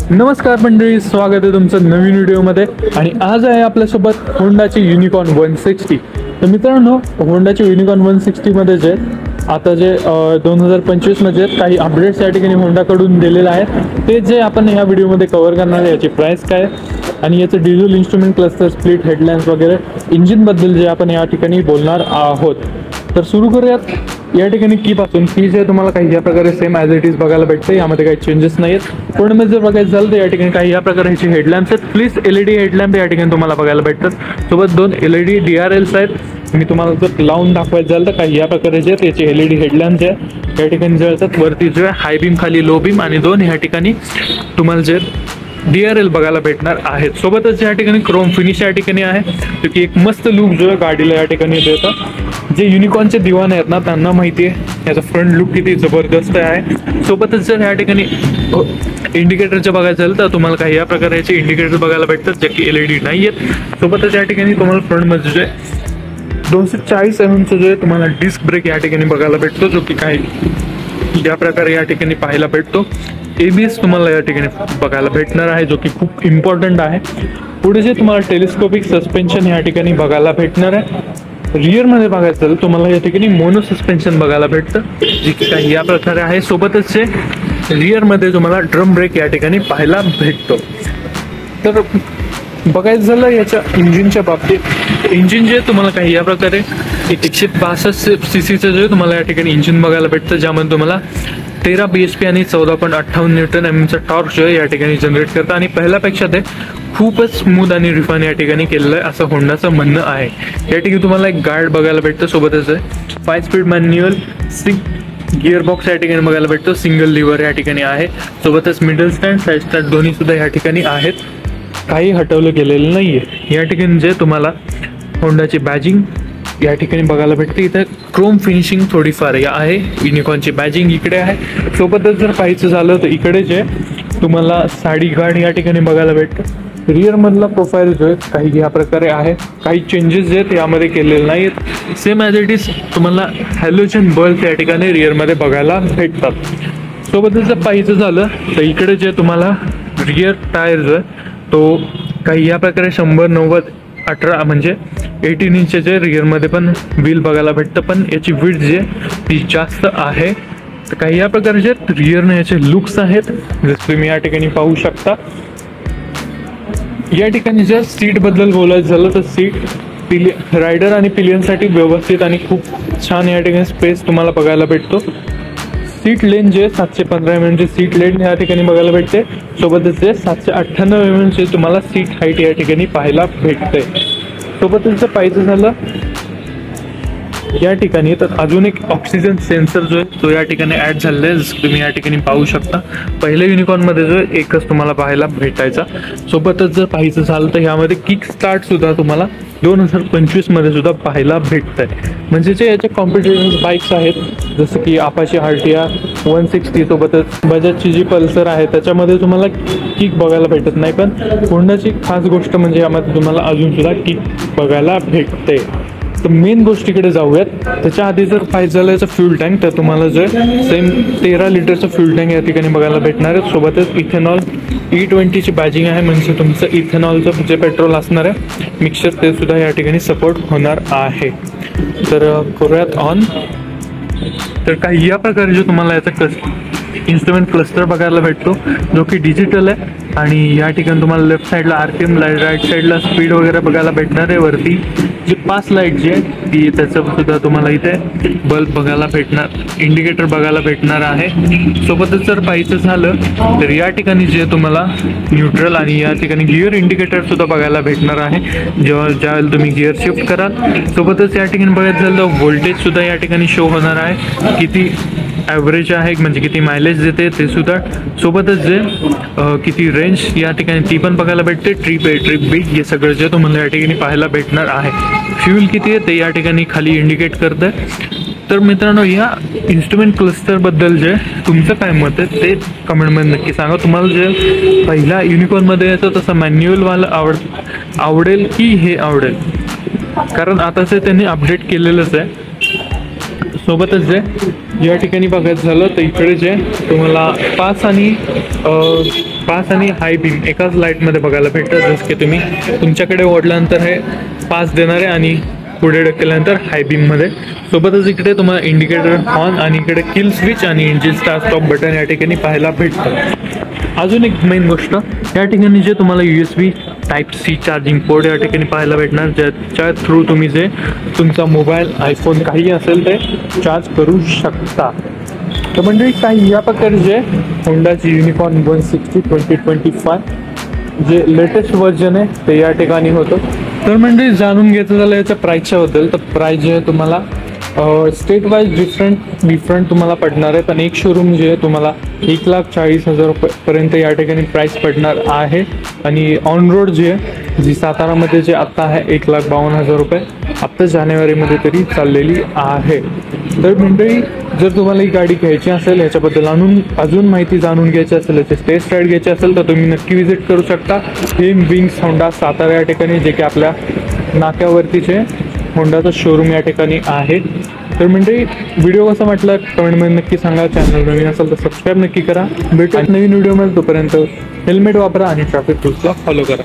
नमस्कार मंडळी, स्वागत आहे तुमचं नवीन व्हिडिओमध्ये. आणि आज आहे आपल्यासोबत होंडाची युनिकॉर्न 160. तर मित्रांनो, होंडाची युनिकॉर्न 160मध्ये जे आता जे 2025 मध्ये काही अपडेट्स या ठिकाणी होंडाकडून दिलेले आहेत ते जे आपण ह्या व्हिडिओमध्ये कव्हर करणार आहे. याची प्राइस काय आणि याचं डिझेल इन्स्ट्रुमेंट क्लस्टर, स्प्लिट, हेडलॅम्प्स वगैरे इंजिनबद्दल जे आपण या ठिकाणी बोलणार आहोत. तर सुरू करूयात. या ठिकाणी कीपासून की जे तुम्हाला काही या प्रकारे सेम ॲज इट इज बघायला भेटते. यामध्ये काही चेंजेस नाही आहेत. पूर्ण जर बघायचं झालं तर या ठिकाणी काही या प्रकारे ह्याचे हेडलॅम्प्स आहेत. प्लीज LED हेडलॅम्प या ठिकाणी तुम्हाला बघायला भेटतात. सोबत 2 LED DRLs आहेत. मी तुम्हाला जर लावून दाखवायचं झालं तर काही या प्रकारे जे त्याचे LED हेडलॅम्प जे या ठिकाणी जळतात. वरती जो आहे हाय बीम, खाली लो बीम आणि 2 ह्या ठिकाणी तुम्हाला जे DRL बघायला भेटणार आहेत. सोबतच या ठिकाणी क्रोम फिनिश या ठिकाणी आहे, जो की एक मस्त लुक जो आहे गाडीला या ठिकाणी देतं. जे युनिकॉर्नचे दिवाने आहेत ना त्यांना माहिती आहे याचा फ्रंट लुक किती जबरदस्त आहे. सोबतच जर या ठिकाणी इंडिकेटरचं बघायचं झालं तर तुम्हाला काही या प्रकारचे इंडिकेटर बघायला भेटतात जे की LED नाही आहेत. सोबतच या ठिकाणी तुम्हाला फ्रंटमध्ये जे 240 mm जो आहे तुम्हाला डिस्क ब्रेक या ठिकाणी बघायला भेटतो, जो की काही या प्रकारे या ठिकाणी पाहायला भेटतो. ABS तुम्हाला या ठिकाणी बघायला भेटणार आहे, जो की खूप इम्पॉर्टंट आहे. पुढे जे तुम्हाला टेलिस्कोपिक सस्पेन्शन या ठिकाणी बघायला भेटणार आहे. रिअरमध्ये बघायचं झालं तुम्हाला या ठिकाणी मोनो सस्पेन्शन बघायला भेटतं, जे की काही या प्रकारे आहे. सोबतच जे रिअरमध्ये तुम्हाला ड्रम ब्रेक या ठिकाणी पाहायला भेटतो. तर बघायचं झालं याच्या इंजिनच्या बाबतीत, इंजिन जे तुम्हाला काही या प्रकारे 162 cc जे तुम्हाला या ठिकाणी इंजिन बघायला भेटतं, ज्यामध्ये तुम्हाला 13 bhp आणि 14.58 Nm टॉर्क जो आहे या ठिकाणी जनरेट करतं. आणि पहिल्यापेक्षा ते खूपच स्मूथ आणि रिफाईन या ठिकाणी केलेलं आहे असं होंडाचं म्हणणं आहे. या ठिकाणी तुम्हाला एक गार्ड बघायला भेटतं. सोबतच 5 स्पीड मॅन्युअल गिअर बॉक्स या ठिकाणी बघायला भेटतो. सिंगल लिव्हर या ठिकाणी आहे. सोबतच मिडल स्टँड, साईड स्टँड दोन्ही सुद्धा या ठिकाणी आहेत. काही हटवलं गेलेलं नाहीये. या ठिकाणी जे तुम्हाला होंडाची बॅजिंग या ठिकाणी बघायला भेटते. इथं क्रोम फिनिशिंग थोडीफार या आहे. युनिकॉर्नची बॅजिंग इकडे आहे. सोबतच जर पाहायचं झालं तर इकडे जे तुम्हाला साडी गार्ड या ठिकाणी बघायला भेटतं. रिअर मधला प्रोफाईल जो आहे काही या प्रकारे आहे. काही चेंजेस जे आहेत यामध्ये केलेले नाही आहेत. सेम ॲज इट इज तुम्हाला हॅलोजन बल्ब या ठिकाणी रिअरमध्ये बघायला भेटतात. सोबतच जर पाहायचं झालं तर इकडे जे तुम्हाला रिअर टायर जो आहे तो काही या प्रकारे 100, 90, 18 म्हणजे 18 इंचचे रिअरमध्ये पण व्हील बघायला भेटतं. पण याची विड्थ जी ती जास्त आहे. तर काही या प्रकारचे रिअरने याचे लुक्स आहेत, जसं तुम्ही या ठिकाणी पाहू शकता. या ठिकाणी जर सीटबद्दल बोलायचं झालं तर सीट रायडर आणि पिलियनसाठी व्यवस्थित आणि खूप छान या ठिकाणी स्पेस तुम्हाला बघायला भेटतो. सीट लेन जे 715 mm ची सीट लेन या ठिकाणी बघायला भेटते. सोबतच जे 798 mm चे तुम्हाला सीट हाईट या ठिकाणी पाहायला भेटते. सोबतच जर पाहायचं झालं या ठिकाणी तर अजून एक ऑक्सिजन सेन्सर जो आहे तो या ठिकाणी ॲड झालेला आहे, जसं तुम्ही या ठिकाणी पाहू शकता. पहिल्या युनिकॉर्नमध्ये जो एकच तुम्हाला पाहायला भेटायचा. सोबतच जर पाहायचं झालं तर ह्यामध्ये किक स्टार्ट सुद्धा तुम्हाला 2025 मध्ये सुद्धा पाहायला भेटत आहे. म्हणजे जे याच्या कॉम्पिटिटिव्ह बाईक्स आहेत जसं की अपाचे RTR 160, सोबतच बजाजची जी पल्सर आहे त्याच्यामध्ये तुम्हाला किक बघायला भेटत नाही. पण होंडाची खास गोष्ट म्हणजे यामध्ये तुम्हाला अजून सुद्धा किक बघायला भेटते. तर मेन गोष्टीकडे जाऊयात. त्याच्या आधी जर पाहिजे झालं याचं फ्यूल टँक तर तुम्हाला जे सेम 13 लिटरचं फ्यूल टँक या ठिकाणी बघायला भेटणार आहे. सोबतच इथेनॉल E20 ची बॅजिंग आहे, म्हणजे तुमचं इथेनॉलचं जे पेट्रोल असणार आहे मिक्सचर ते सुद्धा या ठिकाणी सपोर्ट होणार आहे. तर करूयात ऑन. तर काही या प्रकारे जो तुम्हाला याचा इन्स्ट्रुमेंट क्लस्टर बघायला भेटतो, जो की डिजिटल आहे. आणि या ठिकाणी तुम्हाला लेफ्ट साईडला RPM, राईट साईडला स्पीड वगैरे बघायला भेटणार आहे. वरती जे 5 लाईट जी आहे ती त्याचं सुद्धा तुम्हाला इथे बल्ब बघायला भेटणार, इंडिकेटर बघायला भेटणार आहे. सोबतच जर पाहायचं झालं तर या ठिकाणी जे तुम्हाला न्यूट्रल आणि या ठिकाणी गिअर इंडिकेटर सुद्धा बघायला भेटणार आहे ज्यावेळेला तुम्ही गिअर शिफ्ट कराल. सोबतच या ठिकाणी बघायचं झालं तर व्होल्टेज सुद्धा या ठिकाणी शो होणार आहे, किती ॲव्हरेज आहे म्हणजे किती मायलेज देते ते सुद्धा. सोबतच जे किती रेंज या ठिकाणी ती पण बघायला भेटते. ट्रिप बिग हे सगळं जे तुम्हाला या ठिकाणी पाहायला भेटणार आहे. फ्यूल किती आहे ते या ठिकाणी खाली इंडिकेट करतं. तर मित्रांनो, या इन्स्ट्रुमेंट क्लस्टरबद्दल जे तुमचं काय मत आहे ते कमेंटमध्ये नक्की सांगा. तुम्हाला जे पहिला युनिकॉर्नमध्ये येतं तसं मॅन्युअलवाला आवडेल की हे आवडेल, कारण आताचं त्यांनी अपडेट केलेलंच आहे. सोबतच जे या ठिकाणी बघायचं झालं तर इकडे जे तुम्हाला 5 आणि पास आणि हाय बीम एकाच लाईटमध्ये बघायला भेटतं. जसं की तुम्ही तुमच्याकडे ओढल्यानंतर हे पास देणार आहे आणि पुढे ढकलल्यानंतर हाय बीममध्ये. सोबतच इकडे तुम्हाला इंडिकेटर ऑन आणि इकडे किल स्विच आणि इंजिन स्टार्ट स्टॉप बटन या ठिकाणी पाहायला भेटतं. अजून एक मेन गोष्ट, या ठिकाणी जे तुम्हाला USB Type-C चार्जिंग पोर्ट या ठिकाणी पाहायला भेटणार, ज्याच्या थ्रू तुम्ही जे तुमचा मोबाईल आयफोन काही असेल ते चार्ज करू शकता. तर मंडळी काही या प्रकारे जे होंडाची युनिकॉर्न 160 2025 जे लेटेस्ट व्हर्जन आहे ते या ठिकाणी होतं. तर म्हणजे जाणून घ्यायचं झालं याच्या प्राईसच्या बद्दल, तर प्राईस जे आहे तुम्हाला स्टेट वाईज डिफरंट तुम्हाला पडणार आहे. पण एक शोरूम जे आहे तुम्हाला 1,40,000 रुपयेपर्यंत या ठिकाणी प्राईस पडणार आहे. आणि ऑन रोड जे आहे जी सातारामध्ये जे आत्ता आहे 1,52,000 रुपये आत्ता जानेवारीमध्ये तरी चाललेली आहे. तर मंडळी जर तुम्हाला ही गाडी घ्यायची असेल, याच्याबद्दल अजून माहिती जाणून घ्यायची असेल, याचे टेस्ट राईड घ्यायची असेल तर तुम्ही नक्की विजिट करू शकता हेम विंग्स होंडा सातारा या ठिकाणी, जे की आपल्या नाक्यावरतीचे होंडाचं शोरूम या ठिकाणी आहे. तर मंडळी व्हिडिओ कसा वाटला कमेंटमध्ये नक्की सांगा. चॅनल नवीन असेल तर सबस्क्राईब नक्की करा. भेटूया नवीन व्हिडिओमध्ये. तोपर्यंत हेल्मेट वापरा आणि ट्रॅफिक रूल्सला फॉलो करा.